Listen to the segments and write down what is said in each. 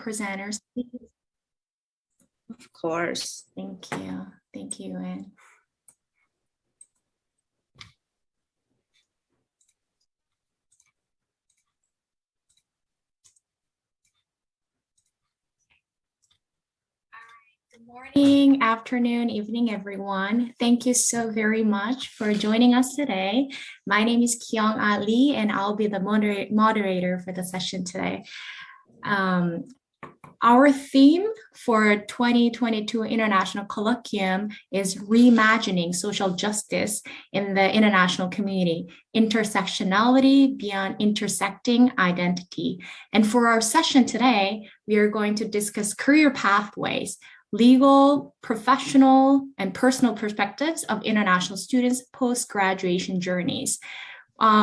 presenters, please? Of course. Thank you. Thank you, Anne. Good morning, afternoon, evening, everyone. Thank you so very much for joining us today. My name is Kyung Lee, and I'll be the moderator for the session today. Our theme for 2022 International Colloquium is reimagining social justice in the international community, intersectionality beyond intersecting identity. And for our session today, we are going to discuss career pathways, legal, professional, and personal perspectives of international students' post-graduation journeys.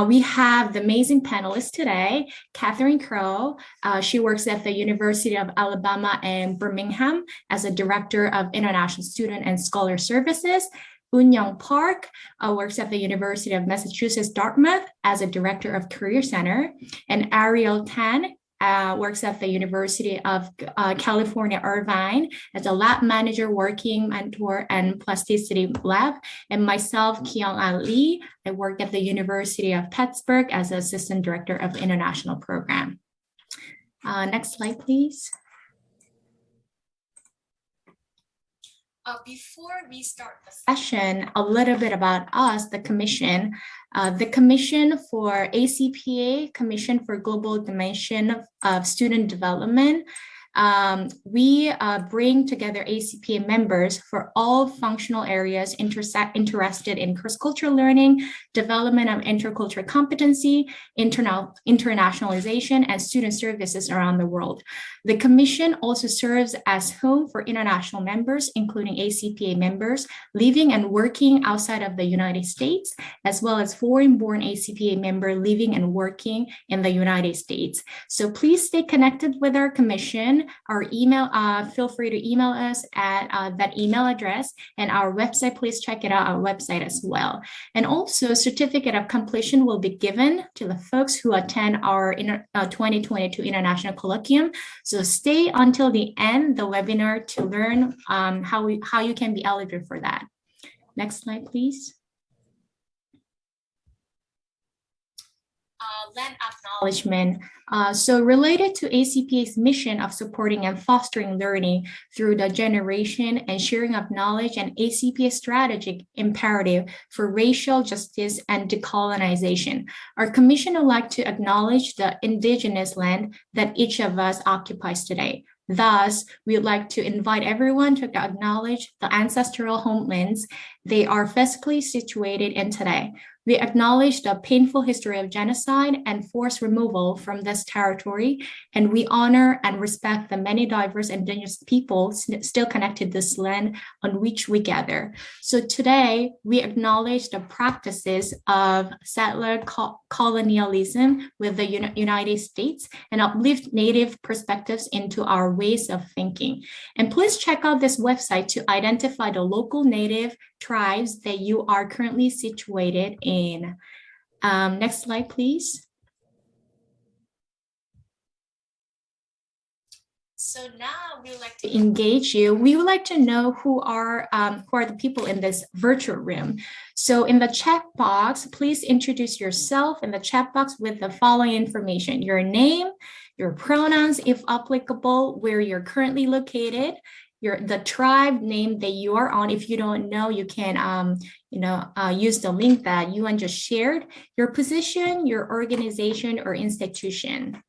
We have the amazing panelists today, Catherine Crow. She works at the University of Alabama in Birmingham as a Director of International Student and Scholar Services. Young Park works at the University of Massachusetts Dartmouth as a Director of Career Center. And Ariel Tan works at the University of California, Irvine as a lab manager, working mentor, and plasticity lab. And myself, Kyung Lee, I work at the University of Pittsburgh as assistant director of international program. Next slide, please. Before we start the session, a little bit about us, the Commission. The Commission for ACPA, Commission for Global Dimension of Student Development. We bring together ACPA members for all functional areas interested in cross-cultural learning, development of intercultural competency, internationalization, and student services around the world. The Commission also serves as home for international members, including ACPA members living and working outside of the United States, as well as foreign-born ACPA member living and working in the United States. So please stay connected with our Commission. Our email, feel free to email us at that email address, and our website, please check it out, our website as well. And also, certificate of completion will be given to the folks who attend our 2022 International Colloquium. So stay until the end, the webinar, to learn how you can be eligible for that. Next slide, please. Land acknowledgement. So related to ACPA's mission of supporting and fostering learning through the generation and sharing of knowledge, and ACPA's strategic imperative for racial justice and decolonization, our commission would like to acknowledge the indigenous land that each of us occupies today. Thus, we would like to invite everyone to acknowledge the ancestral homelands they are physically situated in today. We acknowledge the painful history of genocide and forced removal from this territory, and we honor and respect the many diverse indigenous peoples still connected to this land on which we gather. So today, we acknowledge the practices of settler colonialism with the United States and uplift Native perspectives into our ways of thinking. And please check out this website to identify the local Native tribes that you are currently situated in. Next slide, please. So now we would like to engage you. We would like to know who are the people in this virtual room. So in the chat box, please introduce yourself in the chat box with the following information: your name, your pronouns, if applicable, where you're currently located, the tribe name that you are on. If you don't know, you can use the link that Yuan just shared, your position, your organization or institution.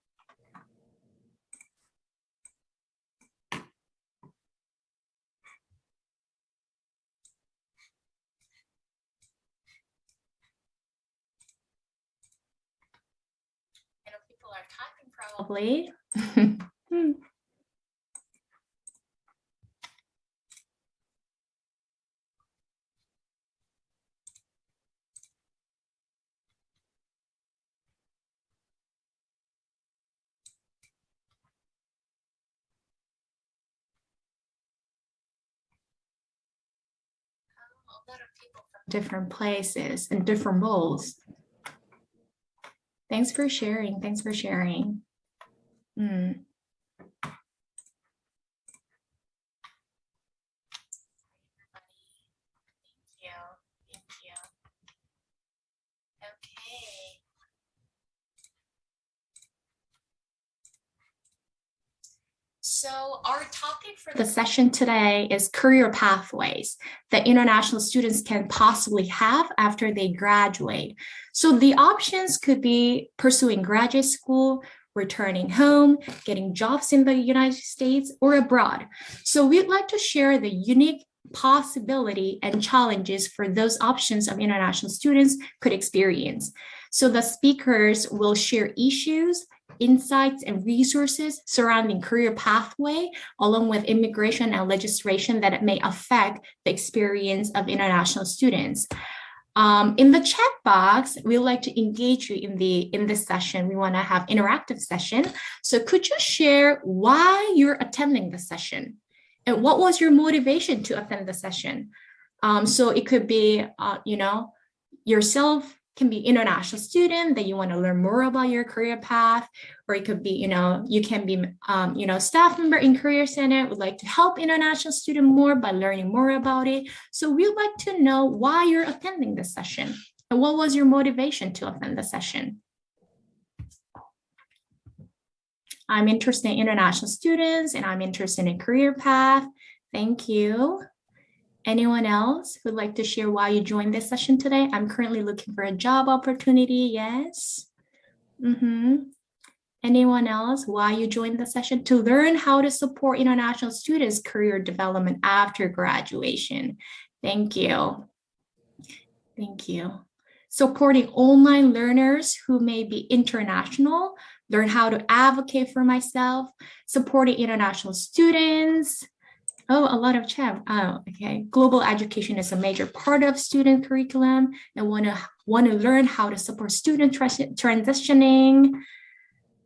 I know people are typing probably. A lot of people from different places and different roles. Thanks for sharing. Thanks for sharing. So our topic for the session today is career pathways that international students can possibly have after they graduate. So the options could be pursuing graduate school, returning home, getting jobs in the United States or abroad. So we'd like to share the unique possibility and challenges for those options of international students could experience. So the speakers will share issues, insights, and resources surrounding career pathway, along with immigration and legislation that may affect the experience of international students. In the chat box, we would like to engage you in this session. We want to have interactive session. So could you share why you're attending the session? And what was your motivation to attend the session? So it could be, yourself can be international student that you want to learn more about your career path, or it could be, you can be, staff member in Career Center, would like to help international student more by learning more about it. So we'd like to know why you're attending this session and what was your motivation to attend the session. I'm interested in international students and I'm interested in career path. Thank you. Anyone else who'd like to share why you joined this session today? I'm currently looking for a job opportunity. Yes. Anyone else? Why you joined the session? To learn how to support international students' career development after graduation. Thank you. Thank you. Supporting online learners who may be international, learn how to advocate for myself, supporting international students. Oh, a lot of chat. Oh, okay. Global education is a major part of student curriculum and want to learn how to support student transitioning.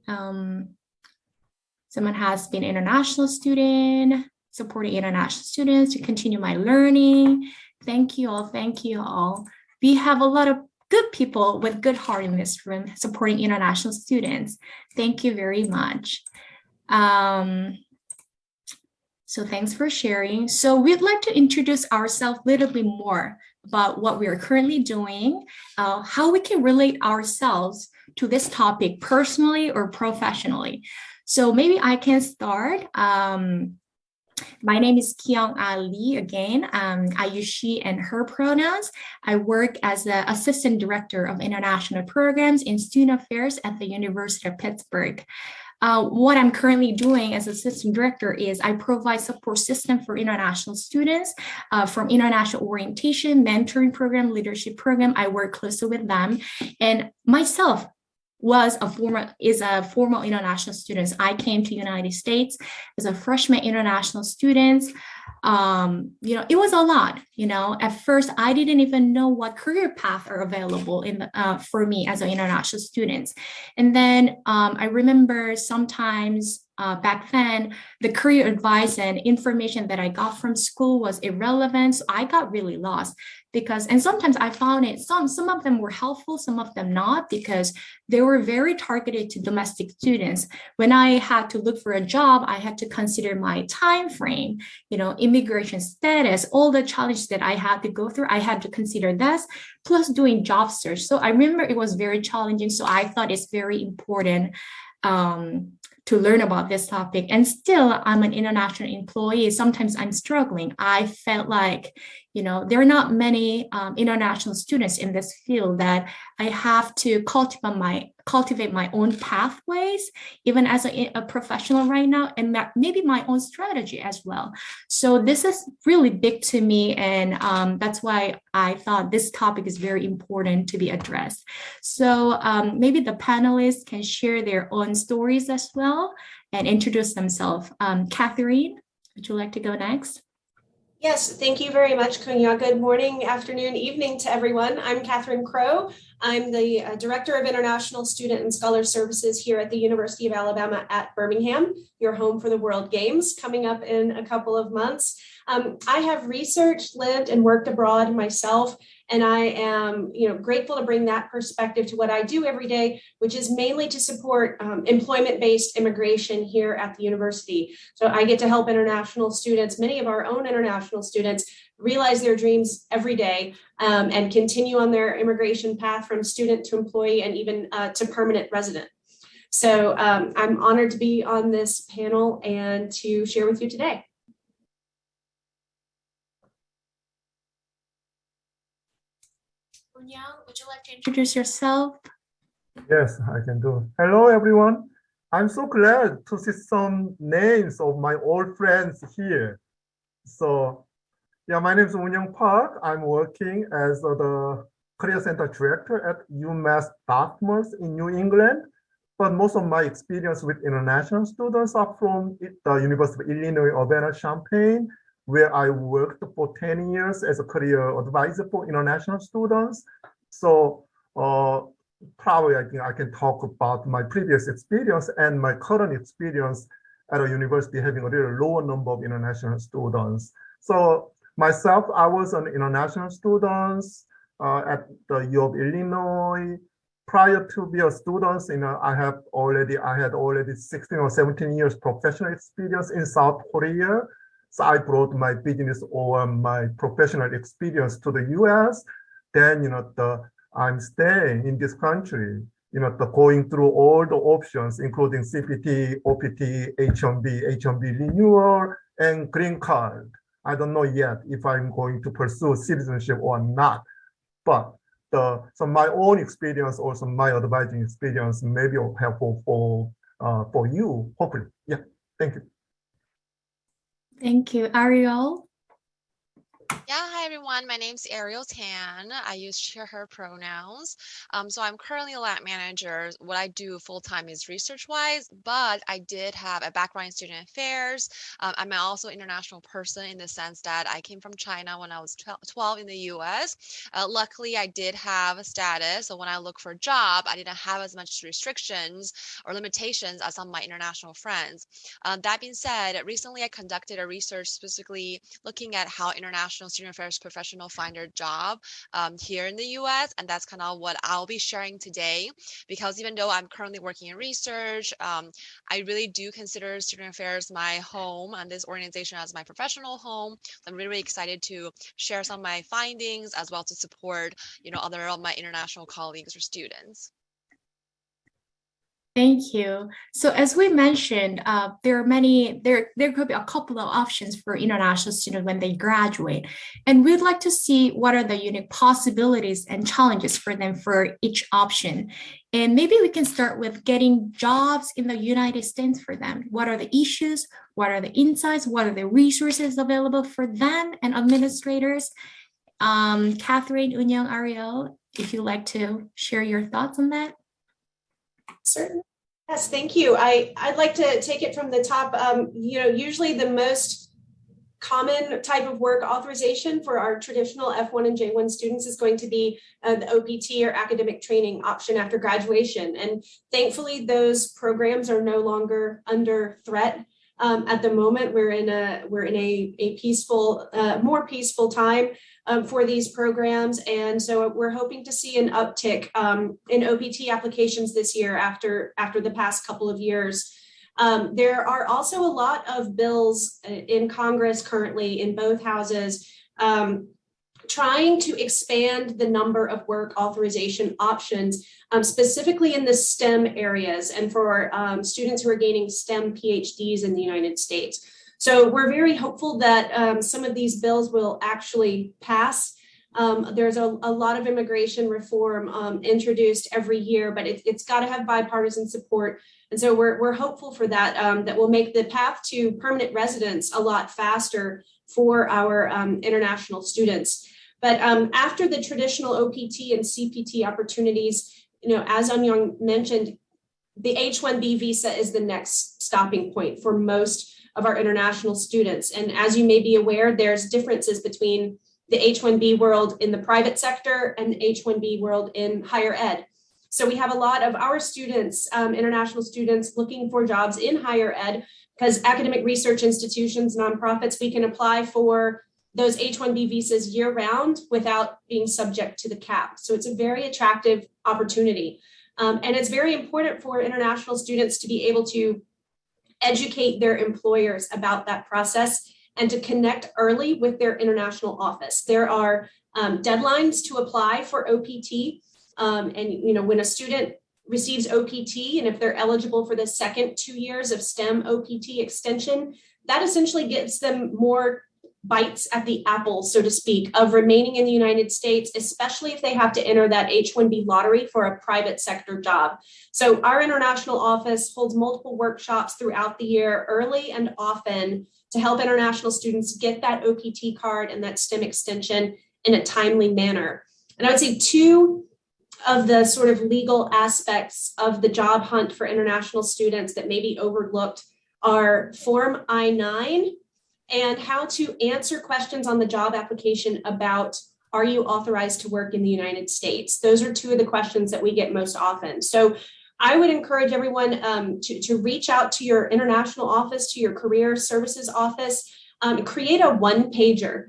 Someone has been international student, supporting international students to continue my learning. Thank you all. Thank you all. We have a lot of good people with good heart in this room supporting international students. Thank you very much. So thanks for sharing. So we'd like to introduce ourselves a little bit more about what we are currently doing, how we can relate ourselves to this topic personally or professionally. So maybe I can start. My name is Kyung Ali again. I use she and her pronouns. I work as the Assistant Director of International Programs in Student Affairs at the University of Pittsburgh. What I'm currently doing as Assistant Director is I provide support system for international students from international orientation, mentoring program, leadership program. I work closely with them. And myself is a former international student. I came to United States as a freshman international student. It was a lot, at first I didn't even know what career paths are available for me as an international student. And then I remember sometimes back then, the career advice and information that I got from school was irrelevant. So I got really lost and sometimes I found it, some of them were helpful, some of them not, because they were very targeted to domestic students. When I had to look for a job, I had to consider my time frame, immigration status, all the challenges that I had to go through. I had to consider this, plus doing job search. So I remember it was very challenging. So I thought it's very important to learn about this topic. And still, I'm an international employee. Sometimes I'm struggling. I felt like, there are not many international students in this field that I have to cultivate my own pathways, even as a professional right now, and maybe my own strategy as well. So this is really big to me. And that's why I thought this topic is very important to be addressed. So maybe the panelists can share their own stories as well and introduce themselves. Catherine, would you like to go next? Yes, thank you very much, Kunya. Good morning, afternoon, evening to everyone. I'm Catherine Crow. I'm the Director of International Student and Scholar Services here at the University of Alabama at Birmingham, your home for the World Games, coming up in a couple of months. I have researched, lived, and worked abroad myself, and I am grateful to bring that perspective to what I do every day, which is mainly to support employment-based immigration here at the university. So I get to help international students, many of our own international students, realize their dreams every day and continue on their immigration path from student to employee and even to permanent resident. So I'm honored to be on this panel and to share with you today. Young, would you like to introduce yourself? Yes, I can do. Hello, everyone. I'm so glad to see some names of my old friends here. So, yeah, my name is Woon-Young Park. I'm working as the Career Center Director at UMass Dartmouth in New England. But most of my experience with international students are from the University of Illinois, Urbana-Champaign, where I worked for 10 years as a career advisor for international students. So probably I think I can talk about my previous experience and my current experience at a university having a really lower number of international students. So myself, I was an international student at the U of Illinois. Prior to be a student, I had already 16 or 17 years professional experience in South Korea. So I brought my business or my professional experience to the US. Then, I'm staying in this country, going through all the options, including CPT, OPT, H-1B renewal, and green card. I don't know yet if I'm going to pursue citizenship or not, but so my own experience, also my advising experience, may be helpful for you, hopefully. Yeah, thank you. Thank you. Ariel? Yeah, hi everyone. My name's Ariel Tan. I use she, her pronouns. So I'm currently a lab manager. What I do full time is research wise, but I did have a background in student affairs. I'm also an international person in the sense that I came from China when I was 12 in the US. Luckily, I did have a status. So when I look for a job, I didn't have as much restrictions or limitations as some of my international friends. That being said, recently I conducted a research specifically looking at how international student affairs professional find their job here in the US, and that's kind of what I'll be sharing today. Because even though I'm currently working in research, I really do consider student affairs my home and this organization as my professional home. So I'm really excited to share some of my findings as well to support, other of my international colleagues or students. Thank you. So as we mentioned, there could be a couple of options for international students when they graduate. And we'd like to see what are the unique possibilities and challenges for them for each option. And maybe we can start with getting jobs in the United States for them. What are the issues? What are the insights? What are the resources available for them and administrators? Catherine, Woon-Young, Ariel, if you'd like to share your thoughts on that. Certainly. Yes, thank you. I'd like to take it from the top. Usually the most common type of work authorization for our traditional F1 and J1 students is going to be the OPT or academic training option after graduation. And thankfully, those programs are no longer under threat. At the moment, we're in a peaceful, more peaceful time for these programs, and so we're hoping to see an uptick in OPT applications this year after the past couple of years. There are also a lot of bills in Congress currently in both houses trying to expand the number of work authorization options, specifically in the STEM areas and for students who are gaining STEM PhDs in the United States. So we're very hopeful that some of these bills will actually pass. There's a lot of immigration reform introduced every year, but it's got to have bipartisan support. And so we're hopeful for that, that will make the path to permanent residence a lot faster for our international students. But after the traditional OPT and CPT opportunities, as Woon-Young mentioned, the H-1B visa is the next stopping point for most of our international students. And as you may be aware, there's differences between the H-1B world in the private sector and the H-1B world in higher ed. So we have a lot of our students, international students, looking for jobs in higher ed because academic research institutions, nonprofits, we can apply for those H-1B visas year round without being subject to the cap. So it's a very attractive opportunity. And it's very important for international students to be able to educate their employers about that process and to connect early with their international office. There are deadlines to apply for OPT. And when a student receives OPT, and if they're eligible for the second 2 years of STEM OPT extension, that essentially gives them more bites at the apple, so to speak, of remaining in the United States, especially if they have to enter that H-1B lottery for a private sector job. So our international office holds multiple workshops throughout the year, early and often, to help international students get that OPT card and that STEM extension in a timely manner. And I would say two of the sort of legal aspects of the job hunt for international students that may be overlooked are Form I-9 and how to answer questions on the job application about, are you authorized to work in the United States? Those are two of the questions that we get most often. So I would encourage everyone to reach out to your international office, to your career services office, create a one-pager.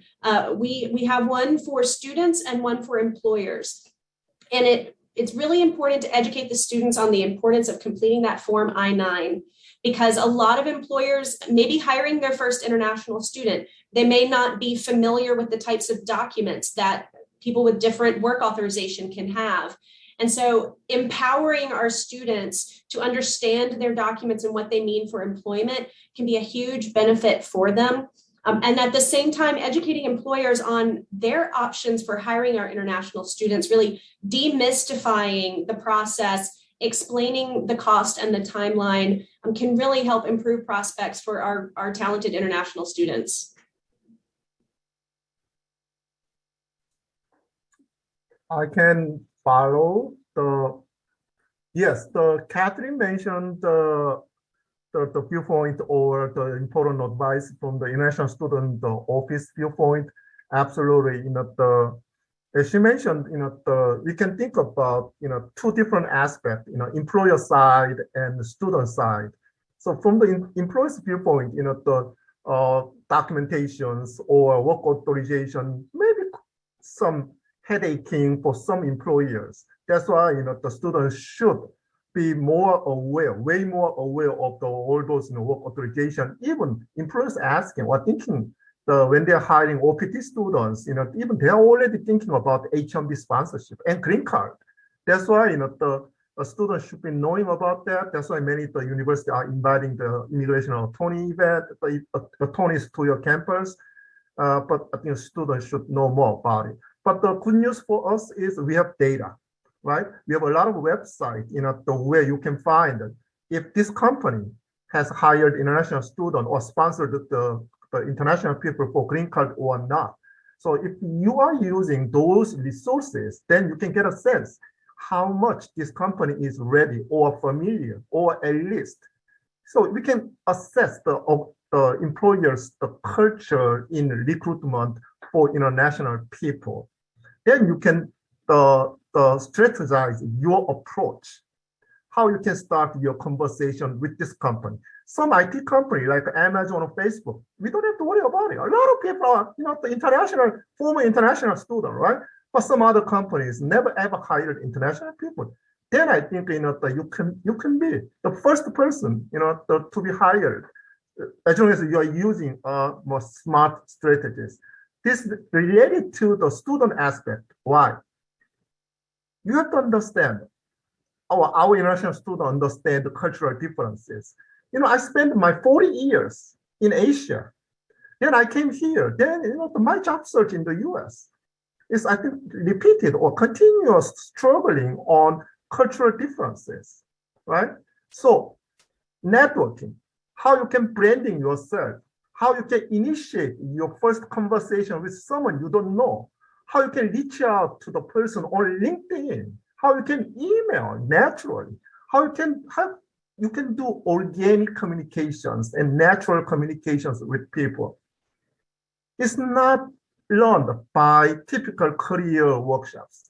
We have one for students and one for employers. And it's really important to educate the students on the importance of completing that Form I-9, because a lot of employers may be hiring their first international student. They may not be familiar with the types of documents that people with different work authorization can have. And so empowering our students to understand their documents and what they mean for employment can be a huge benefit for them. And at the same time, educating employers on their options for hiring our international students, really demystifying the process, explaining the cost and the timeline can really help improve prospects for our talented international students. I can follow Catherine mentioned the viewpoint or the important advice from the international student office viewpoint. Absolutely, as she mentioned, we can think about, two different aspects, employer side and student side. So from the employer's viewpoint, the documentations or work authorization, maybe some headaching for some employers. That's why, the students should be more aware, way more aware of all those work authorization. Even employers asking or thinking when they're hiring OPT students, even they're already thinking about H-1B sponsorship and green card. That's why the students should be knowing about that. That's why many the universities are inviting the immigration attorney event, the attorneys to your campus. But I think students should know more about it. But the good news for us is we have data, right? We have a lot of websites, where you can find if this company has hired international student or sponsored the international people for green card or not. So if you are using those resources, then you can get a sense how much this company is ready or familiar or at least. So we can assess the employers, the culture in recruitment for international people. Then you can strategize your approach, how you can start your conversation with this company. Some IT company like Amazon or Facebook, we don't have to worry about it. A lot of people are, the former international student, right? But some other companies never ever hired international people. Then I think, you can be the first person, to be hired, as long as you are using more smart strategies. This is related to the student aspect. Why? You have to understand, our international students understand the cultural differences. I spent my 40 years in Asia. Then I came here. Then, my job search in the US is, I think, repeated or continuous struggling on cultural differences, right? So networking, how you can branding yourself, how you can initiate your first conversation with someone you don't know, how you can reach out to the person on LinkedIn, how you can email naturally, how you can do organic communications and natural communications with people. It's not learned by typical career workshops.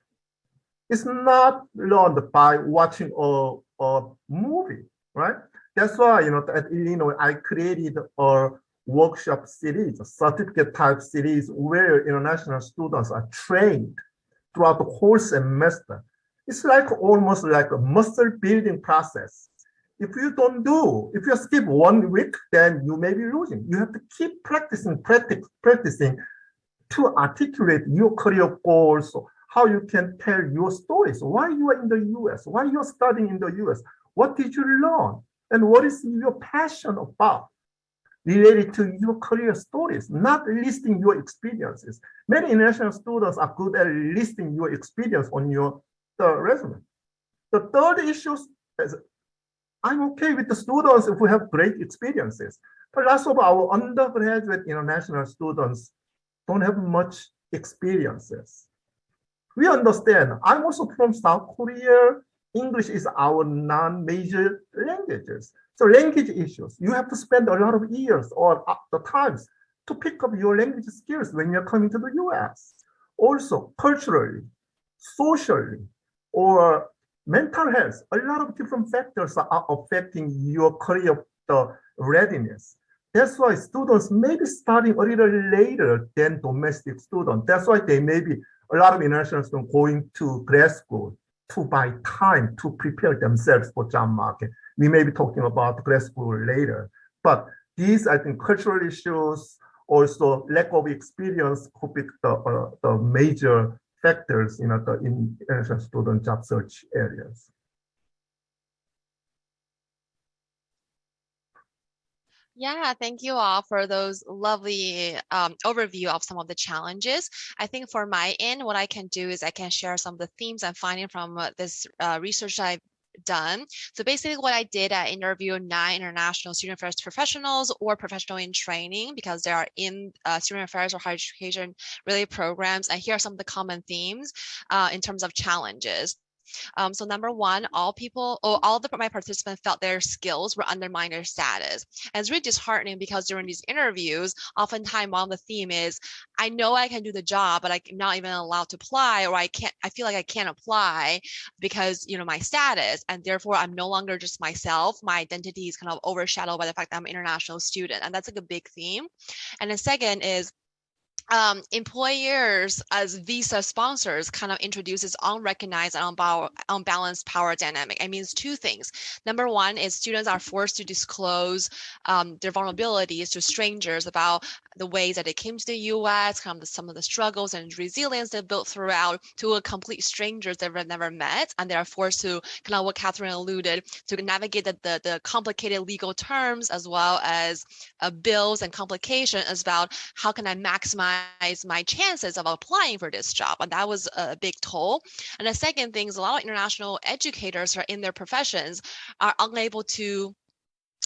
It's not learned by watching a movie, right? That's why, at Illinois, I created a workshop series, a certificate type series where international students are trained throughout the whole semester. It's almost like a muscle building process. If you skip 1 week, then you may be losing. You have to keep practicing to articulate your career goals, how you can tell your stories, why you are in the US, why you're studying in the US, what did you learn, and what is your passion about related to your career stories, not listing your experiences. Many international students are good at listing your experience on your resume. The third issue is I'm okay with the students if we have great experiences, but lots of our undergraduate international students don't have much experiences. We understand. I'm also from South Korea. English is our non-major languages. So language issues, you have to spend a lot of years or the times to pick up your language skills when you're coming to the US. Also, culturally, socially, or mental health, a lot of different factors are affecting your career readiness. That's why students may be starting a little later than domestic students. That's why they may be a lot of international students going to grad school to buy time to prepare themselves for job market. We may be talking about grad school later, but these, I think, cultural issues, also lack of experience could be the major factors in international student job search areas. Yeah, thank you all for those lovely overview of some of the challenges. I think for my end, what I can do is I can share some of the themes I'm finding from this research I've done. So basically what I did, I interviewed 9 international student affairs professionals or professional in training because they are in student affairs or higher education related programs. And here are some of the common themes in terms of challenges. So number one, all of my participants felt their skills were undermined their status. And it's really disheartening because during these interviews, oftentimes one of the theme is, I know I can do the job, but I'm not even allowed to apply, or I feel like I can't apply because, my status, and therefore I'm no longer just myself. My identity is kind of overshadowed by the fact that I'm an international student. And that's like a big theme. And the second is, employers as visa sponsors kind of introduces unrecognized and unbalanced power dynamic. It means 2 things. Number one is students are forced to disclose their vulnerabilities to strangers about the ways that they came to the US, kind of some of the struggles and resilience they built throughout to a complete strangers they've never met. And they are forced to, kind of what Catherine alluded, to navigate the complicated legal terms as well as bills and complications about how can I maximize my chances of applying for this job. And that was a big toll. And the second thing is a lot of international educators who are in their professions are unable to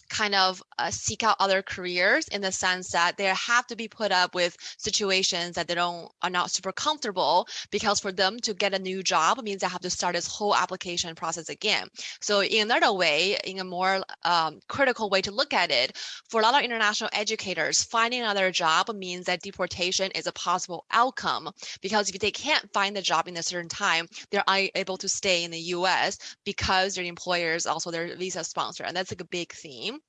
kind of seek out other careers in the sense that they have to be put up with situations that are not super comfortable, because for them to get a new job means they have to start this whole application process again. So in another way, in a more critical way to look at it, for a lot of international educators, finding another job means that deportation is a possible outcome, because if they can't find the job in a certain time, they're unable to stay in the US because their employer is also their visa sponsor. And that's like a big theme.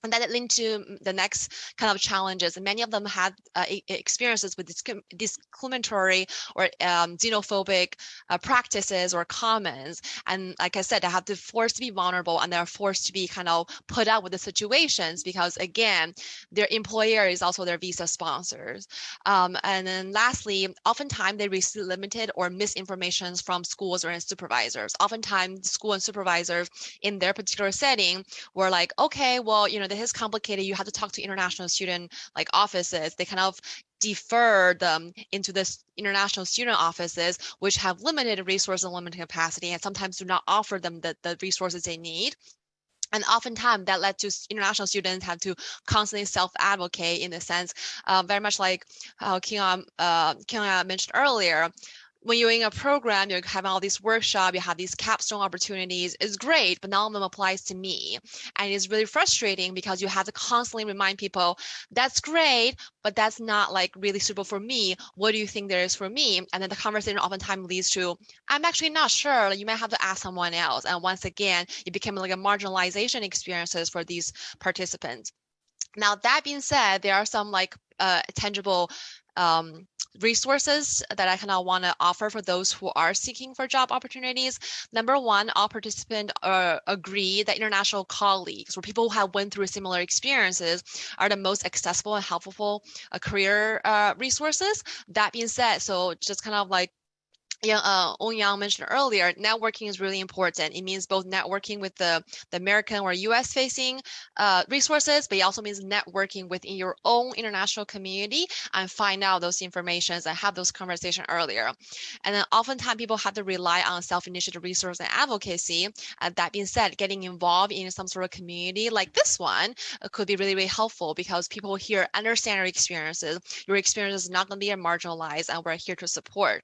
And that led to the next kind of challenges. And many of them had experiences with discriminatory or xenophobic practices or comments. And like I said, they have to forced to be vulnerable, and they're forced to be kind of put out with the situations because, again, their employer is also their visa sponsors. And then lastly, oftentimes they receive limited or misinformation from schools or supervisors. Oftentimes, school and supervisors in their particular setting were like, okay, well, this is complicated. You have to talk to international student offices. They kind of defer them into this international student offices, which have limited resources and limited capacity, and sometimes do not offer them the resources they need. And oftentimes that led to international students have to constantly self-advocate in the sense, very much like how Kian mentioned earlier. When you're in a program, you're having all these workshops, you have these capstone opportunities, it's great, but none of them applies to me. And it's really frustrating because you have to constantly remind people, that's great, but that's not really suitable for me. What do you think there is for me? And then the conversation oftentimes leads to, I'm actually not sure. You might have to ask someone else. And once again, it became like a marginalization experiences for these participants. Now, that being said, there are some tangible resources that I kind of want to offer for those who are seeking for job opportunities. Number one, all participants agree that international colleagues or people who have went through similar experiences are the most accessible and helpful career resources. That being said, so just kind of Onyang mentioned earlier, networking is really important. It means both networking with the American or US facing resources, but it also means networking within your own international community and find out those informations and have those conversations earlier. And then oftentimes people have to rely on self-initiative resource and advocacy. That being said, getting involved in some sort of community like this one could be really, really helpful because people here understand your experiences. Your experience is not going to be marginalized, and we're here to support.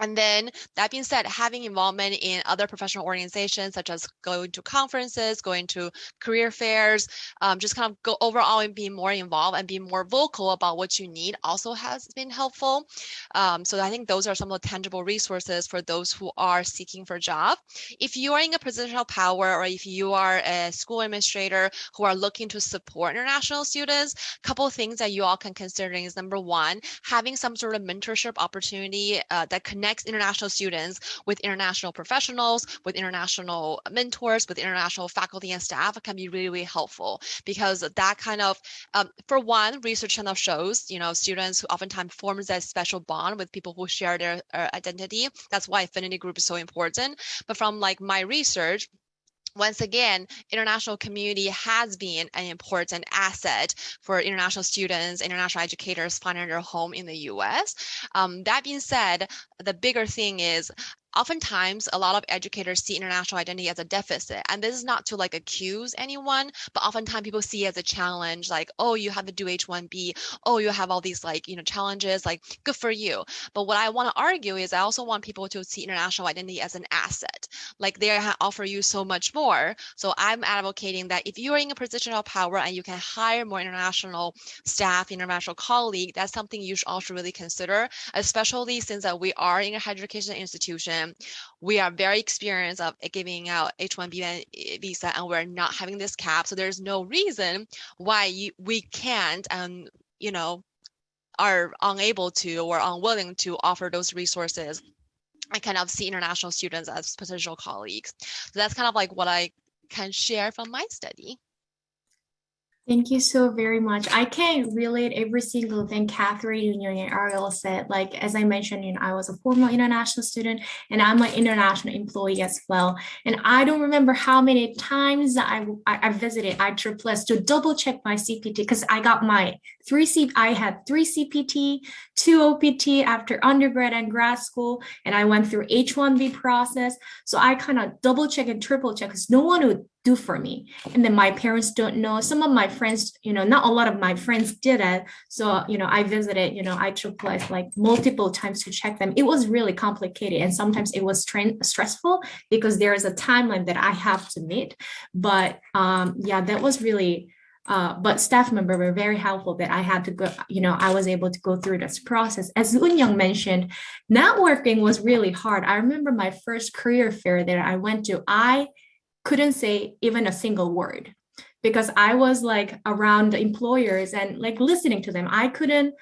And then that being said, having involvement in other professional organizations, such as going to conferences, going to career fairs, just kind of go overall and be more involved and be more vocal about what you need also has been helpful. So I think those are some of the tangible resources for those who are seeking for a job. If you are in a position of power, or if you are a school administrator who are looking to support international students, a couple of things that you all can consider is, number one, having some sort of mentorship opportunity that connects international students with international professionals, with international mentors, with international faculty and staff can be really, really helpful, because that kind of, for one, research kind of shows, students who oftentimes forms that special bond with people who share their identity. That's why affinity group is so important. But from like my research, once again, international community has been an important asset for international students, international educators finding their home in the US. That being said, the bigger thing is, oftentimes a lot of educators see international identity as a deficit, and this is not to like accuse anyone, but oftentimes people see it as a challenge, like, oh, you have to do H1B, oh, you have all these like challenges, like good for you. But what I want to argue is I also want people to see international identity as an asset, like they offer you so much more. So I'm advocating that if you are in a position of power and you can hire more international staff, international colleagues, that's something you should also really consider, especially since that we are in a higher education institution. We are very experienced of giving out H-1B visa, and we're not having this cap. So there's no reason why we can't, are unable to or unwilling to offer those resources and kind of see international students as potential colleagues. So that's kind of like what I can share from my study. Thank you so very much. I can relate every single thing Catherine and Ariel said. Like, as I mentioned, I was a former international student and I'm an international employee as well. And I don't remember how many times I visited ISSS to double check my CPT, because I got my I had 3 CPT, 2 OPT after undergrad and grad school, and I went through H1B process. So I kind of double check and triple check because no one would do for me. And then my parents don't know. Some of my friends, not a lot of my friends did it. So, I visited, ISSS like multiple times to check them. It was really complicated. And sometimes it was stressful because there is a timeline that I have to meet. But that was really, but staff members were very helpful that I had to go, I was able to go through this process. As Eun-young mentioned, networking was really hard. I remember my first career fair that I went to, I couldn't say even a single word because I was like around the employers and like listening to them. I couldn't,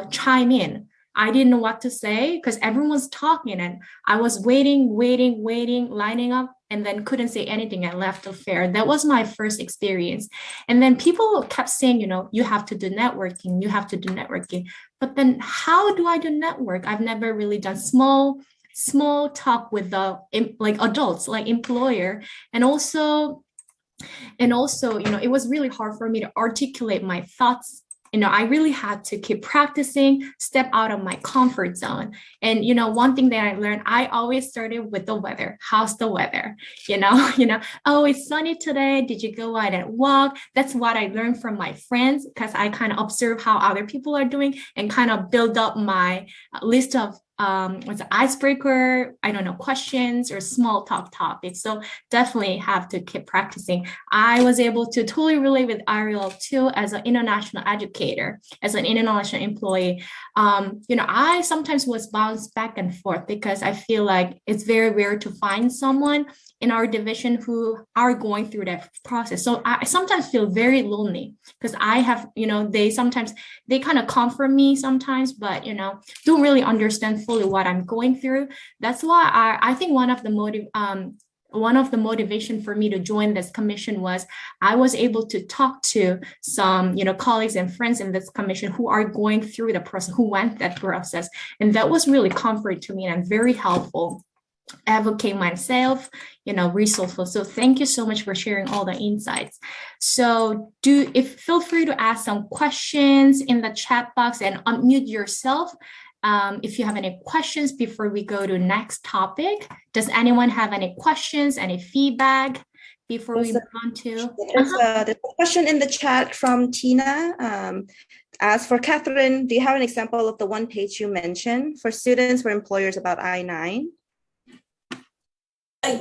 chime in. I didn't know what to say because everyone was talking and I was waiting, lining up, and then couldn't say anything and left the fair. That was my first experience. And then people kept saying, you have to do networking, you have to do networking. But then how do I do network? I've never really done small talk with the like adults, like employer, and also it was really hard for me to articulate my thoughts. I really had to keep practicing, step out of my comfort zone. And one thing that I learned, I always started with the weather. How's the weather? Oh, it's sunny today. Did you go out and walk? That's what I learned from my friends, because I kind of observe how other people are doing and kind of build up my list of what's the icebreaker, questions or small talk topics. So definitely have to keep practicing. I was able to totally relate with Ariel too, as an international educator, as an international employee. I sometimes was bounced back and forth because I feel like it's very rare to find someone in our division who are going through that process. So I sometimes feel very lonely because I have, they kind of comfort me sometimes, but, don't really understand fully what I'm going through. That's why I think one of the one of the motivation for me to join this commission was I was able to talk to some, colleagues and friends in this commission who are going through the process, who went that process. And that was really comforting to me and very helpful. Advocate myself, resourceful. So thank you so much for sharing all the insights. So feel free to ask some questions in the chat box and unmute yourself. If you have any questions before we go to next topic. Does anyone have any questions, any feedback before we move on to? There's a question in the chat from Tina. As for Catherine, do you have an example of the one page you mentioned for students or employers about I-9?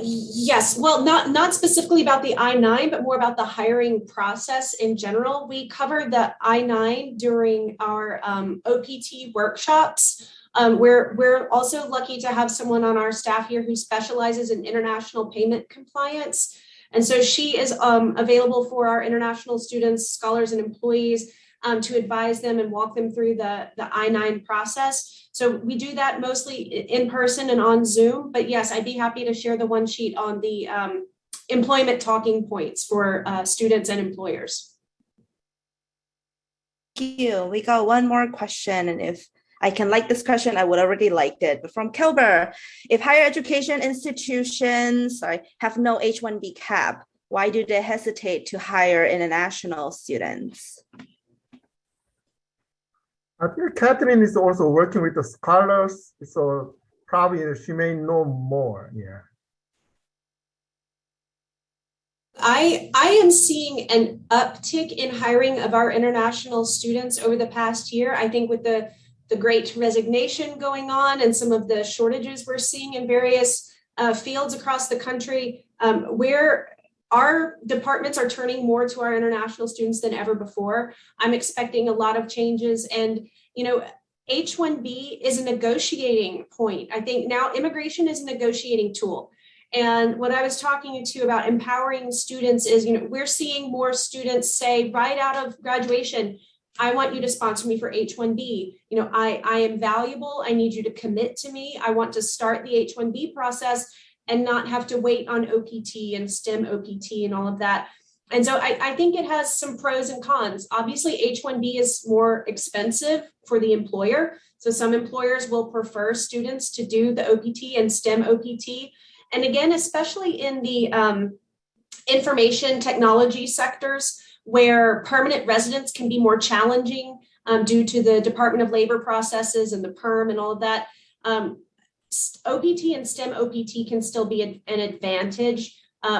Yes, well, not specifically about the I-9, but more about the hiring process in general. We covered the I-9 during our OPT workshops. We're also lucky to have someone on our staff here who specializes in international payment compliance. And so she is available for our international students, scholars, and employees to advise them and walk them through the I-9 process. So we do that mostly in person and on Zoom, but yes, I'd be happy to share the one sheet on the employment talking points for students and employers. Thank you. We got one more question, and if I can like this question, I would already liked it. But from Kilber, if higher education institutions have no H-1B cap, why do they hesitate to hire international students? I think Catherine is also working with the scholars, so probably she may know more. Yeah. I am seeing an uptick in hiring of our international students over the past year. I think with the great resignation going on and some of the shortages we're seeing in various fields across the country, where our departments are turning more to our international students than ever before. I'm expecting a lot of changes, and H-1B is a negotiating point. I think now immigration is a negotiating tool. And what I was talking to you about empowering students is, we're seeing more students say right out of graduation, I want you to sponsor me for H-1B. I am valuable. I need you to commit to me. I want to start the H-1B process and not have to wait on OPT and STEM OPT and all of that. And so I think it has some pros and cons. Obviously, H-1B is more expensive for the employer. So some employers will prefer students to do the OPT and STEM OPT. And again, especially in the information technology sectors where permanent residence can be more challenging due to the Department of Labor processes and the PERM and all of that. OPT and STEM OPT can still be an advantage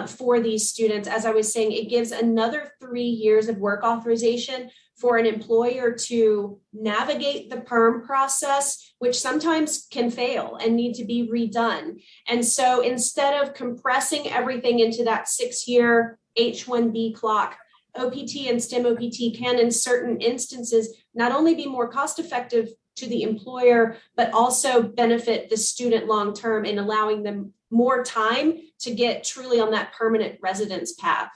for these students. As I was saying, it gives another 3 years of work authorization for an employer to navigate the PERM process, which sometimes can fail and need to be redone. And so instead of compressing everything into that 6-year H-1B clock, OPT and STEM OPT can, in certain instances, not only be more cost effective to the employer, but also benefit the student long-term in allowing them more time to get truly on that permanent residence path.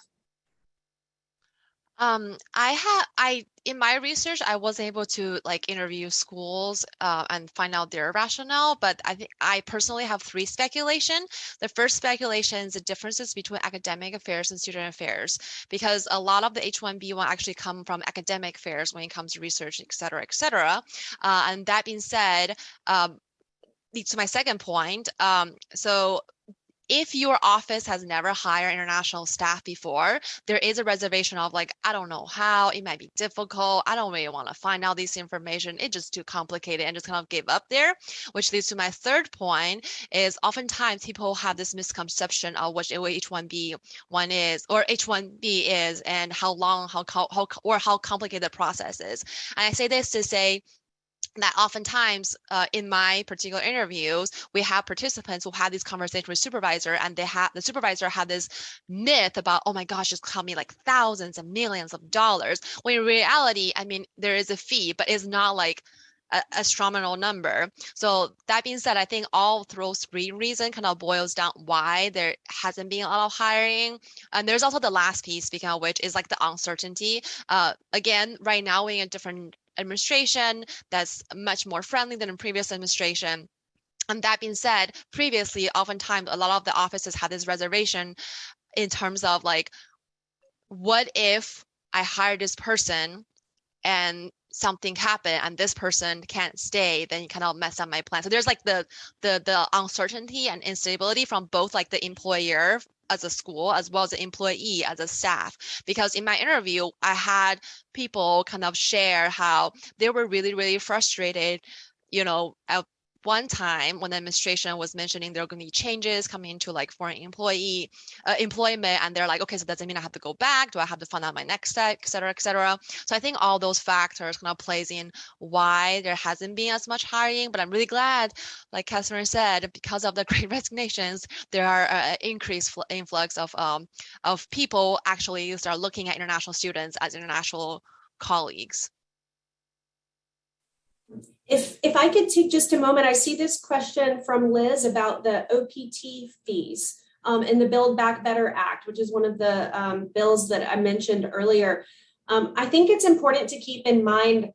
In my research, I was able to interview schools and find out their rationale, but I think I personally have 3 speculation. The first speculation is the differences between academic affairs and student affairs, because a lot of the H-1B will actually come from academic affairs when it comes to research, et cetera, et cetera. And that being said, leads to my second point. So if your office has never hired international staff before, there is a reservation of I don't know how, it might be difficult. I don't really want to find out this information. It's just too complicated, and just kind of give up there, which leads to my third point is oftentimes people have this misconception of what H-1B is, or H-1B is, and how long, how complicated the process is. And I say this to say that oftentimes in my particular interviews, we have participants who have these conversations with supervisor, and the supervisor had this myth about, oh my gosh, it's cost me thousands and millions of dollars. When in reality, I mean, there is a fee, but it's not a astronomical number. So that being said, I think all those 3 reasons kind of boils down why there hasn't been a lot of hiring. And there's also the last piece, speaking of which, is the uncertainty. Again, right now we're in a different administration that's much more friendly than in previous administration. And that being said, previously, oftentimes, a lot of the offices had this reservation in terms of like, what if I hire this person and something happened and this person can't stay, then you kind of mess up my plan. So there's like the uncertainty and instability from both like the employer as a school as well as the employee as a staff. Because in my interview, I had people kind of share how they were really, really frustrated, at one time when the administration was mentioning there are going to be changes coming into like foreign employment, and they're like, okay, so does it mean I have to go back? Do I have to find out my next step, et cetera, et cetera? So I think all those factors kind of plays in why there hasn't been as much hiring. But I'm really glad, like Catherine said, because of the Great Resignations, there are increased influx of people actually start looking at international students as international colleagues. If I could take just a moment, I see this question from Liz about the OPT fees in the Build Back Better Act, which is one of the bills that I mentioned earlier. I think it's important to keep in mind,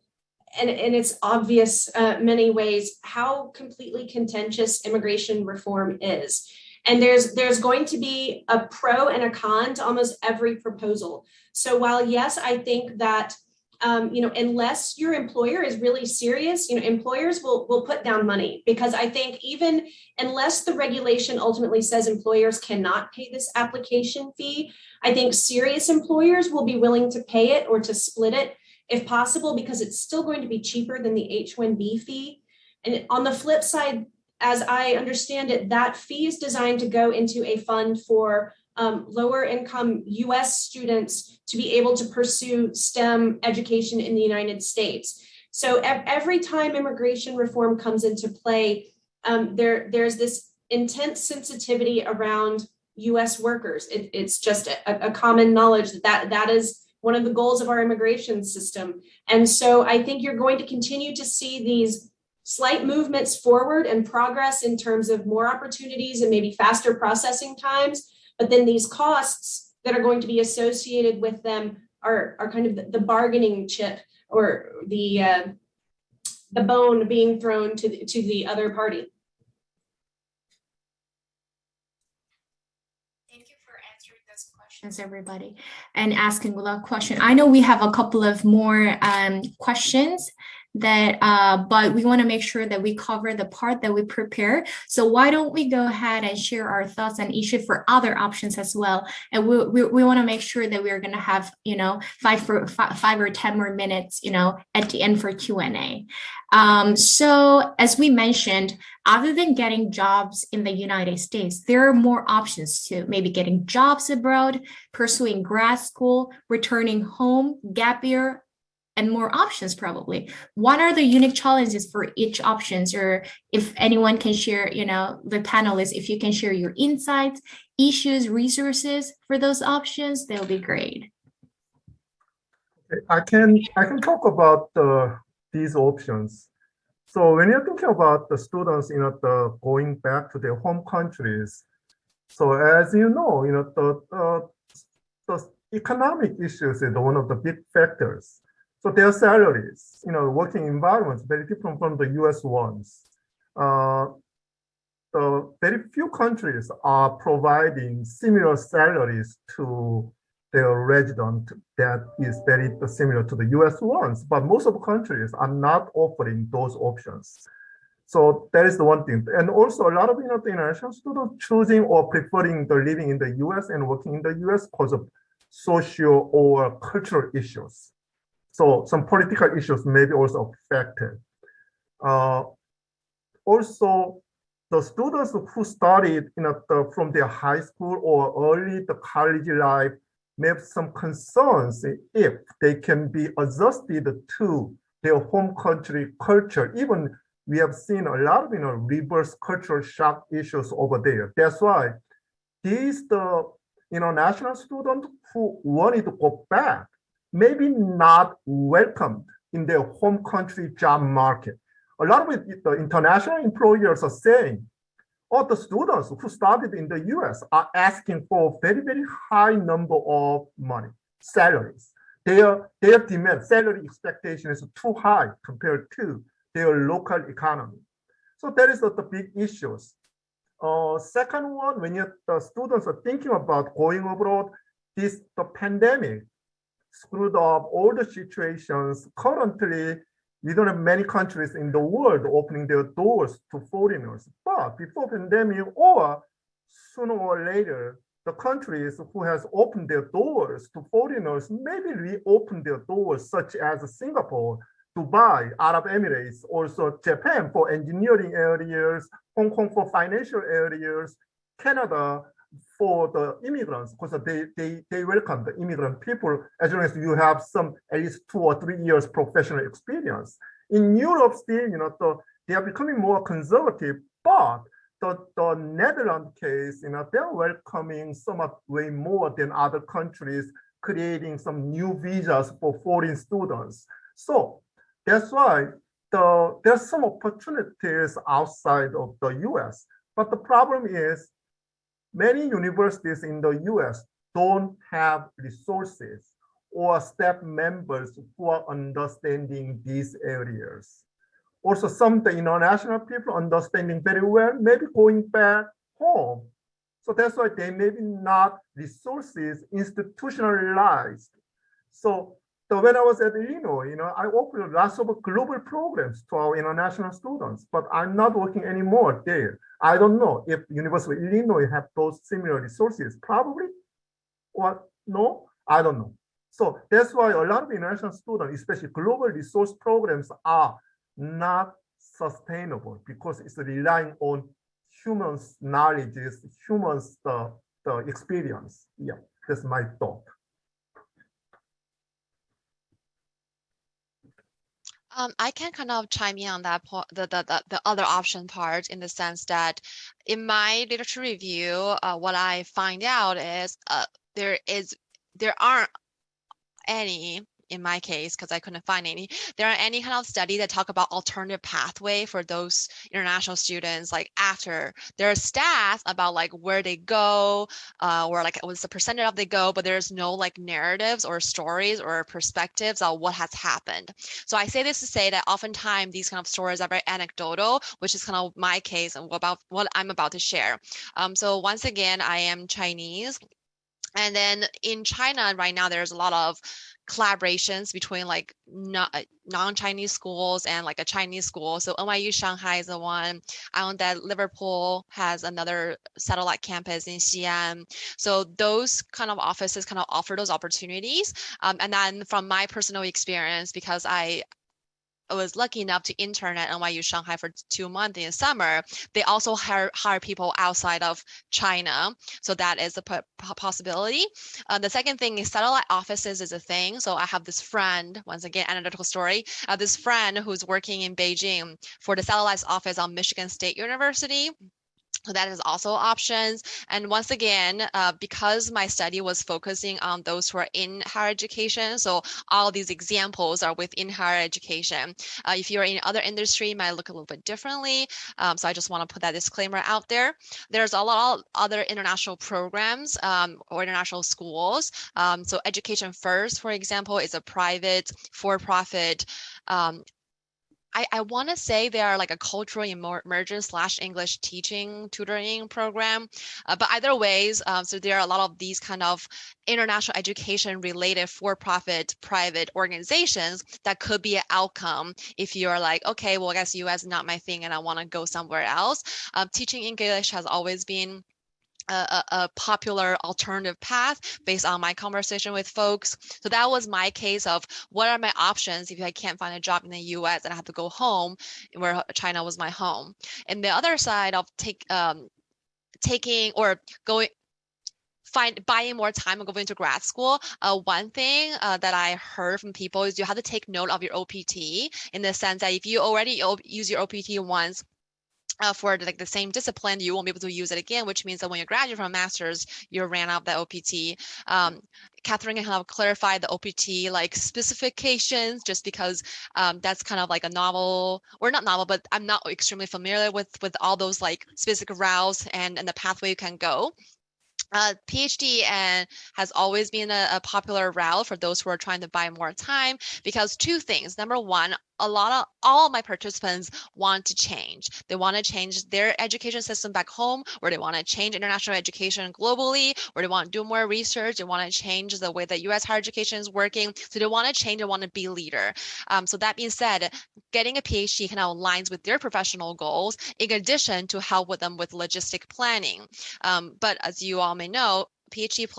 and it's obvious many ways, how completely contentious immigration reform is. And there's going to be a pro and a con to almost every proposal. So while yes, I think that unless your employer is really serious, employers will put down money, because I think even unless the regulation ultimately says employers cannot pay this application fee, I think serious employers will be willing to pay it or to split it if possible, because it's still going to be cheaper than the H-1B fee. And on the flip side, as I understand it, that fee is designed to go into a fund for lower income US students to be able to pursue STEM education in the United States. So every time immigration reform comes into play, there's this intense sensitivity around US workers. It's just a common knowledge that is one of the goals of our immigration system. And so I think you're going to continue to see these slight movements forward and progress in terms of more opportunities and maybe faster processing times. But then these costs that are going to be associated with them are kind of the bargaining chip, or the bone being thrown to the other party. Thank you for answering those questions, everybody, and asking a lot of questions. I know we have a couple of more questions that but we want to make sure that we cover the part that we prepare. So why don't we go ahead and share our thoughts on issue for other options as well, and we want to make sure that we're going to have 5 or 10 more minutes at the end for Q&A. So as we mentioned, other than getting jobs in the United States, there are more options to maybe getting jobs abroad, pursuing grad school, returning home, gap year, and more options probably. What are the unique challenges for each options? Or if anyone can share, the panelists, if you can share your insights, issues, resources for those options, they'll be great. I can talk about these options. So when you're thinking about the students, going back to their home countries, so as you know, the economic issues is one of the big factors. So their salaries, working environments, very different from the US ones. The very few countries are providing similar salaries to their resident that is very similar to the US ones, but most of the countries are not offering those options. So that is the one thing. And also a lot of the international students choosing or preferring the living in the US and working in the US because of social or cultural issues. So some political issues may be also affected. Also, the students who studied from their high school or early the college life may have some concerns if they can be adjusted to their home country culture. Even we have seen a lot of reverse cultural shock issues over there. That's why these national students who wanted to go back maybe not welcomed in their home country job market. A lot of the international employers are saying, oh, the students who studied in the US are asking for a very, very high number of money, salaries. Their demand, salary expectation is too high compared to their local economy. So that is the big issues. Second one, when the students are thinking about going abroad, the pandemic screwed up all the situations. Currently, we don't have many countries in the world opening their doors to foreigners. But before pandemic or sooner or later, the countries who has opened their doors to foreigners maybe reopen their doors, such as Singapore, Dubai, Arab Emirates, also Japan for engineering areas, Hong Kong for financial areas, Canada for the immigrants, because they welcome the immigrant people as long as you have some at least 2 or 3 years professional experience. In Europe, still, they are becoming more conservative, but the Netherlands case, they're welcoming somewhat way more than other countries, creating some new visas for foreign students. So that's why there's some opportunities outside of the US. But the problem is many universities in the US don't have resources or staff members who are understanding these areas. Also, some of the international people understanding very well, maybe going back home. So that's why they maybe not resources institutionalized. So when I was at Illinois, I offered lots of global programs to our international students, but I'm not working anymore there. I don't know if University of Illinois have those similar resources, probably, or no, I don't know. So that's why a lot of international students, especially global resource programs, are not sustainable because it's relying on humans' knowledge, humans' the experience. Yeah, that's my thought. I can kind of chime in on that point, the other option part, in the sense that in my literature review, what I find out is there aren't any, in my case, because I couldn't find any, there aren't any kind of study that talk about alternative pathway for those international students, like after. There are stats about like where they go, or like what's the percentage of they go, but there's no like narratives or stories or perspectives on what has happened. So I say this to say that oftentimes these kind of stories are very anecdotal, which is kind of my case and about what I'm about to share. So once again, I am Chinese. And then in China right now, there's a lot of collaborations between like non-Chinese schools and like a Chinese school. So NYU Shanghai is the one. I know that Liverpool has another satellite campus in Xi'an. So those kind of offices kind of offer those opportunities. And then from my personal experience, because I was lucky enough to intern at NYU Shanghai for 2 months in the summer, they also hire people outside of China. So that is a possibility. The second thing is satellite offices is a thing. So I have this friend, once again, anecdotal story, this friend who's working in Beijing for the satellite office on Michigan State University. So that is also options. And once again, because my study was focusing on those who are in higher education, so all these examples are within higher education. If you're in other industry, it might look a little bit differently. So I just want to put that disclaimer out there. There's a lot of other international programs or international schools. So Education First, for example, is a private for-profit I want to say they are like a cultural immersion / English teaching tutoring program, but either ways, so there are a lot of these kind of international education related for-profit private organizations that could be an outcome if you're like, okay, well, I guess US is not my thing and I want to go somewhere else. Teaching English has always been a popular alternative path based on my conversation with folks. So that was my case of what are my options if I can't find a job in the US and I have to go home where China was my home. And the other side of taking or going buying more time and going to grad school, one thing that I heard from people is you have to take note of your OPT, in the sense that if you already use your OPT once, for like the same discipline, you won't be able to use it again, which means that when you graduate from a master's, you ran out of the OPT. Catherine can kind of clarify the OPT like specifications, just because that's kind of like a novel, or not novel, but I'm not extremely familiar with all those like specific routes and the pathway you can go. PhD has always been a popular route for those who are trying to buy more time, because two things. Number one, all of my participants want to change. They want to change their education system back home, or they want to change international education globally, or they want to do more research. They want to change the way that U.S. higher education is working. So they want to change. They want to be a leader. So that being said, getting a PhD kind of aligns with their professional goals, in addition to help with them with logistic planning. But as you all may know, PhD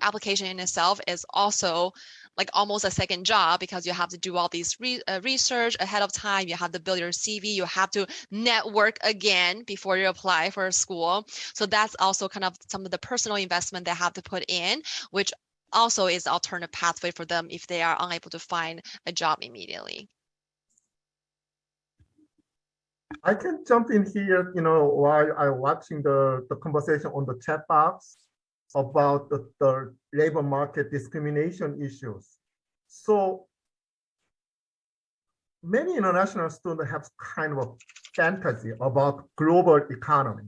application in itself is also like almost a second job, because you have to do all these research ahead of time. You have to build your CV. You have to network again before you apply for a school. So that's also kind of some of the personal investment they have to put in, which also is an alternative pathway for them if they are unable to find a job immediately. I can jump in here, while I'm watching the conversation on the chat box about the labor market discrimination issues. So many international students have kind of a fantasy about global economy.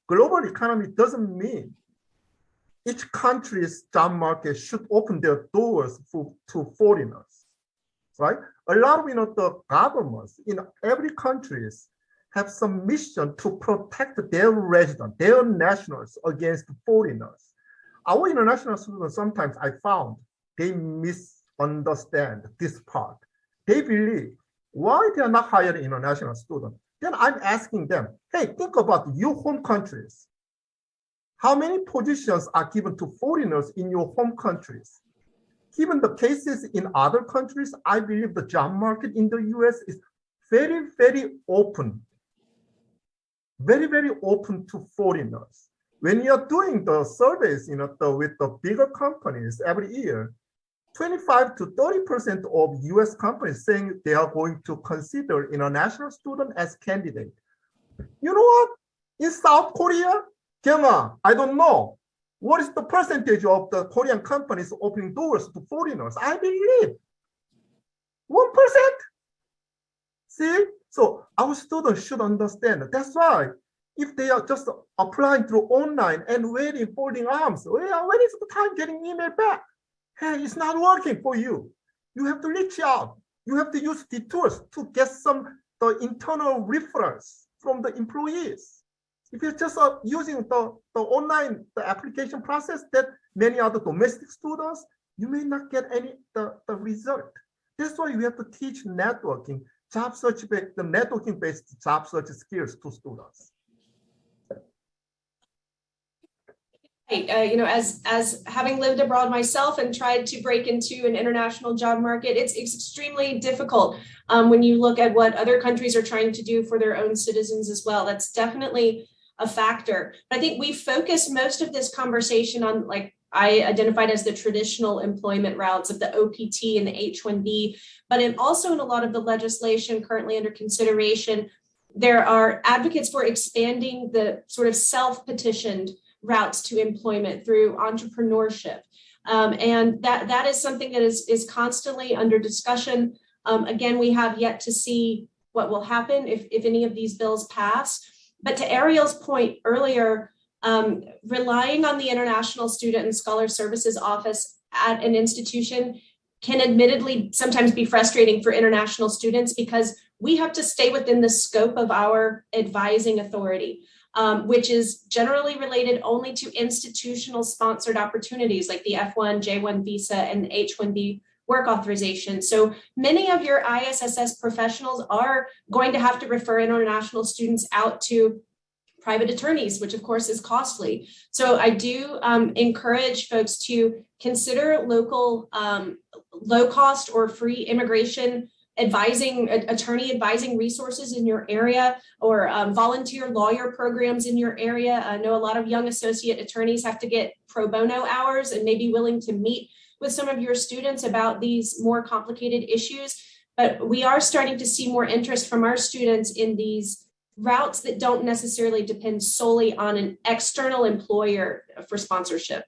Global economy doesn't mean each country's job market should open their doors to foreigners, right? A lot of the governments in every country have some mission to protect their residents, their nationals against foreigners. Our international students, sometimes I found, they misunderstand this part. They believe, why they are not hiring international students? Then I'm asking them, hey, think about your home countries. How many positions are given to foreigners in your home countries? Given the cases in other countries, I believe the job market in the US is very, very open. Very, very open to foreigners. When you're doing the surveys, with the bigger companies every year, 25 to 30% of US companies saying they are going to consider international students as candidate. You know what? In South Korea, Gemma, I don't know. What is the percentage of the Korean companies opening doors to foreigners? I believe 1%. See? So our students should understand. That's why if they are just applying through online and waiting, folding arms, well, when is the time getting email back? Hey, it's not working for you. You have to reach out. You have to use the tools to get the internal referrals from the employees. If you're just using the online application process that many other domestic students, you may not get the result. That's why you have to teach networking, job search, the networking-based job search skills to students. As having lived abroad myself and tried to break into an international job market, it's extremely difficult when you look at what other countries are trying to do for their own citizens as well. That's definitely a factor. But I think we focus most of this conversation on, like I identified as the traditional employment routes of the OPT and the H-1B, but also in a lot of the legislation currently under consideration, there are advocates for expanding the sort of self-petitioned routes to employment through entrepreneurship. And that is something that is constantly under discussion. Again, we have yet to see what will happen if any of these bills pass. But to Ariel's point earlier, relying on the International Student and Scholar Services Office at an institution can admittedly sometimes be frustrating for international students because we have to stay within the scope of our advising authority, which is generally related only to institutional sponsored opportunities like the F1, J1 visa and the H1B work authorization. So many of your ISSS professionals are going to have to refer international students out to private attorneys, which of course is costly. So I do encourage folks to consider local low cost or free immigration attorney advising resources in your area, or volunteer lawyer programs in your area. I know a lot of young associate attorneys have to get pro bono hours and may be willing to meet with some of your students about these more complicated issues, but we are starting to see more interest from our students in these routes that don't necessarily depend solely on an external employer for sponsorship.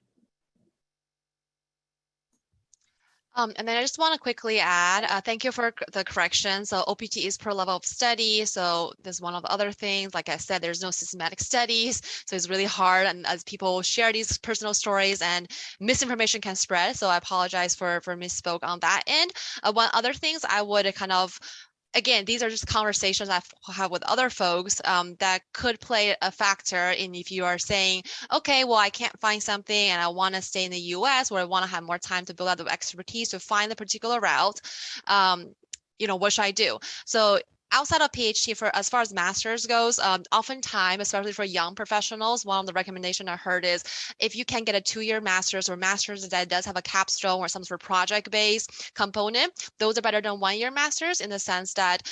And then I just want to quickly add, thank you for the correction. So OPT is per level of study. So there's one of the other things, like I said, there's no systematic studies. So it's really hard. And as people share these personal stories and misinformation can spread. So I apologize for misspoke on that end. One other things I would kind of, again, these are just conversations I've had with other folks that could play a factor in if you are saying, okay, well, I can't find something and I want to stay in the US, or I want to have more time to build out the expertise to find the particular route. What should I do? So outside of PhD, for as far as master's goes, oftentimes, especially for young professionals, one of the recommendation I heard is if you can get a 2-year master's or master's that does have a capstone or some sort of project-based component, those are better than 1-year master's in the sense that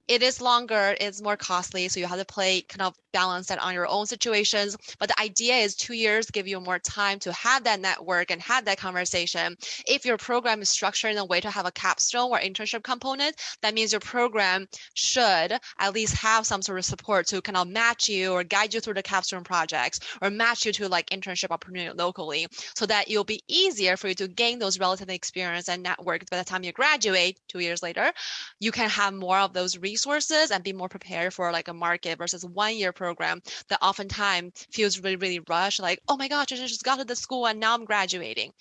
it is longer, it's more costly, so you have to play kind of balance that on your own situations. But the idea is 2 years give you more time to have that network and have that conversation. If your program is structured in a way to have a capstone or internship component, that means your program should at least have some sort of support to kind of match you or guide you through the capstone projects or match you to like internship opportunity locally, so that it'll be easier for you to gain those relative experience and network by the time you graduate 2 years later. You can have more of those resources and be more prepared for like a market versus 1-year program that oftentimes feels really, really rushed. Like, oh my gosh, I just got to the school and now I'm graduating.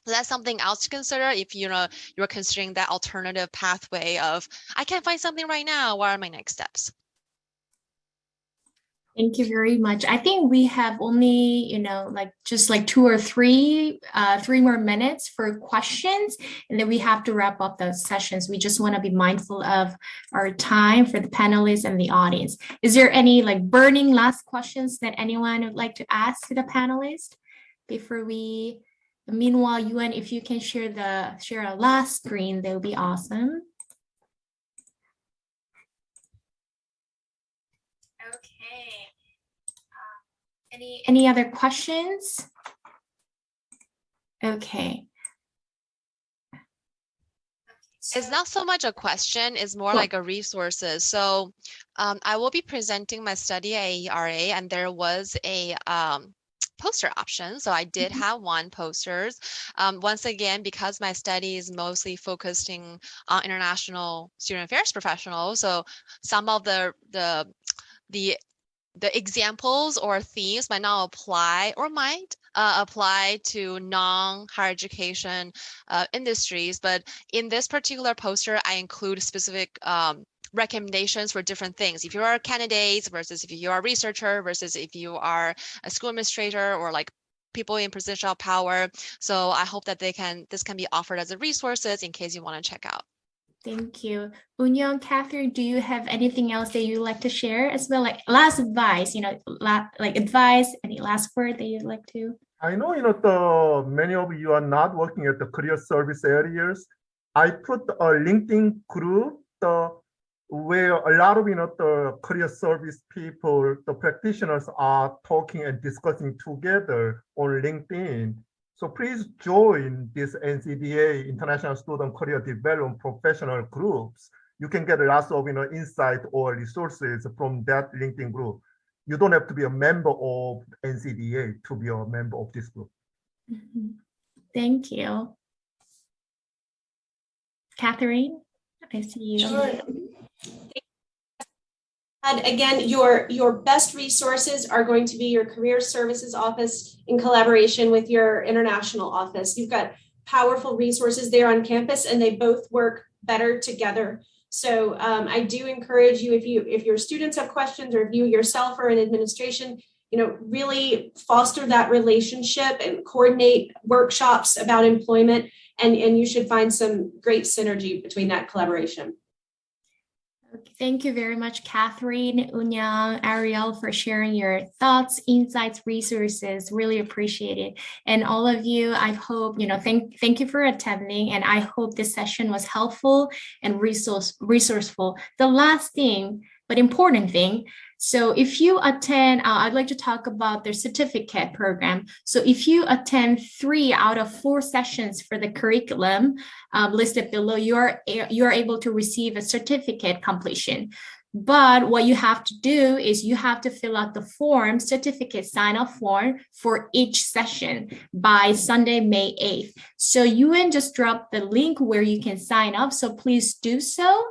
So that's something else to consider if you're considering that alternative pathway of, I can't find something right now. What are my next steps? Thank you very much. I think we have only, just like 2 or 3 more minutes for questions, and then we have to wrap up those sessions. We just want to be mindful of our time for the panelists and the audience. Is there any like burning last questions that anyone would like to ask to the panelists before we, meanwhile, Yuan, if you can share a last screen, that would be awesome. Okay. Any other questions? Okay. It's not so much a question, it's more like a resources. So I will be presenting my study at AERA, and there was a poster option. So I did have one posters. Once again, because my study is mostly focusing on international student affairs professionals, so some of the examples or themes might not apply or might apply to non-higher education industries. But in this particular poster, I include specific recommendations for different things. If you are a candidate versus if you are a researcher versus if you are a school administrator or like people in position of power. So I hope that this can be offered as a resources in case you want to check out. Thank you. Unyoung, Catherine, do you have anything else that you'd like to share as well? Like last advice, like advice, any last word that you'd like to? I know, many of you are not working at the career service areas. I put a LinkedIn group, where a lot of, the career service people, the practitioners are talking and discussing together on LinkedIn. So please join this NCDA, International Student Career Development Professional Groups. You can get lots of insight or resources from that LinkedIn group. You don't have to be a member of NCDA to be a member of this group. Mm-hmm. Thank you. Catherine, I see you. Sure. And again, your best resources are going to be your career services office in collaboration with your international office. You've got powerful resources there on campus, and they both work better together. So I do encourage you, if your students have questions, or if you yourself are in administration, really foster that relationship and coordinate workshops about employment, and you should find some great synergy between that collaboration. Thank you very much, Catherine, Unyoung, Ariel, for sharing your thoughts, insights, resources. Really appreciate it. And all of you, I hope, thank you for attending. And I hope this session was helpful and resourceful. The last thing, but important thing, so if you attend, I'd like to talk about their certificate program. So if you attend 3 out of 4 sessions for the curriculum listed below, you are able to receive a certificate completion. But what you have to do is you have to fill out the form, certificate sign-up form for each session by Sunday, May 8th. So UN just dropped the link where you can sign up. So please do so,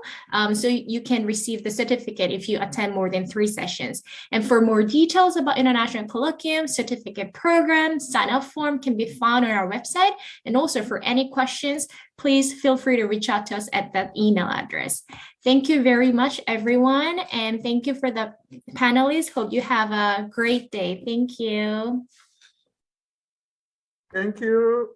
so you can receive the certificate if you attend more than 3 sessions. And for more details about International Colloquium, certificate program, sign-up form can be found on our website. And also for any questions, please feel free to reach out to us at that email address. Thank you very much, everyone. And thank you for the panelists. Hope you have a great day. Thank you. Thank you.